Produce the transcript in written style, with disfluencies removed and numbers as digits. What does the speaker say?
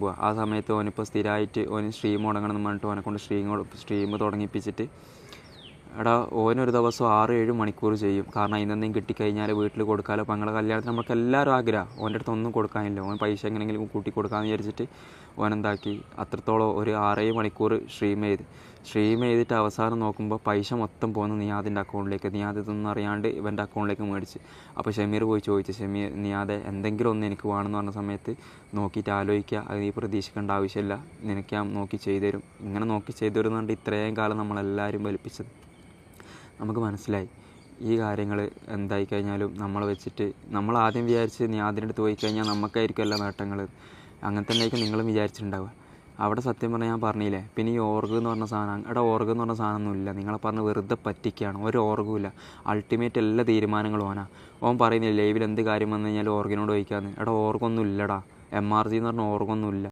പോവുക. ആ സമയത്ത് ഓനിപ്പോൾ സ്ഥിരമായിട്ട് ഓന് സ്ട്രീം തുടങ്ങണം എന്ന് പറഞ്ഞിട്ട് ഓനെ കൊണ്ട് സ്ട്രീം തുടങ്ങിപ്പിച്ചിട്ട് എടാ ഓനൊരു ദിവസം 6-7 മണിക്കൂർ ചെയ്യും. കാരണം അതിനെന്തെങ്കിലും കിട്ടിക്കഴിഞ്ഞാൽ വീട്ടിൽ കൊടുക്കാമല്ലോ. അപ്പോൾ ഞങ്ങളുടെ കല്യാണത്തിന് നമുക്ക് എല്ലാവരും ആഗ്രഹം. ഓൻ്റെ അടുത്ത് ഒന്നും കൊടുക്കാനില്ല. ഓൻ പൈസ എങ്ങനെയെങ്കിലും കൂട്ടി കൊടുക്കാമെന്ന് വിചാരിച്ചിട്ട് ഓനെന്താക്കി അത്രത്തോളം ഒരു 6-7 മണിക്കൂർ സ്ട്രീം ചെയ്തിട്ട് അവസാനം നോക്കുമ്പോൾ പൈസ മൊത്തം പോകുന്നു നിയാദിൻ്റെ അക്കൗണ്ടിലേക്ക്. നിയാദ് ഇതൊന്നും അറിയാണ്ട് ഇവൻ്റെ അക്കൗണ്ടിലേക്ക് മേടിച്ച്. അപ്പോൾ ഷമീർ പോയി ചോദിച്ചു, നിയാദെ എന്തെങ്കിലും ഒന്ന് എനിക്ക് വേണമെന്ന് പറഞ്ഞ സമയത്ത് നോക്കിയിട്ട് ആലോചിക്കുക, അത് നീ പ്രതീക്ഷിക്കേണ്ട ആവശ്യമില്ല, നിനക്ക് ഞാൻ നോക്കി ചെയ്തു തരും. ഇങ്ങനെ നോക്കി ചെയ്തു തരും എന്ന് പറഞ്ഞിട്ട് ഇത്രയും കാലം നമ്മളെല്ലാവരും വലിപ്പിച്ചത്. നമുക്ക് മനസ്സിലായി ഈ കാര്യങ്ങൾ എന്തായി കഴിഞ്ഞാലും നമ്മളെ വെച്ചിട്ട് നമ്മൾ ആദ്യം വിചാരിച്ച് നിയാദിൻ്റെ അടുത്ത് പോയി കഴിഞ്ഞാൽ നമുക്കായിരിക്കും എല്ലാ നേട്ടങ്ങൾ. അങ്ങനെ തന്നെ ആയിരിക്കും നിങ്ങളും വിചാരിച്ചിട്ടുണ്ടാവുക. അവിടെ സത്യം പറഞ്ഞാൽ ഞാൻ പറഞ്ഞില്ലേ. പിന്നെ ഈ ഓർഗ് എന്ന് പറഞ്ഞ സാധനം, ഓർഗ് എന്ന് പറഞ്ഞ സാധനമൊന്നുമില്ല. നിങ്ങളെ പറഞ്ഞ് വെറുതെ പറ്റിക്കുകയാണ്. ഒരു ഓർഗും ഇല്ല. അൾട്ടിമേറ്റ് എല്ലാ തീരുമാനങ്ങളും ഓൻ പറയുന്നില്ല ലൈവിൽ എന്ത് കാര്യം വന്നു കഴിഞ്ഞാൽ ഓർഗിനോട് ചോദിക്കാമെന്ന്. ഓർഗൊന്നും ഇല്ലടാ. MRG എന്ന് പറഞ്ഞ ഓർഗൊന്നും ഇല്ല.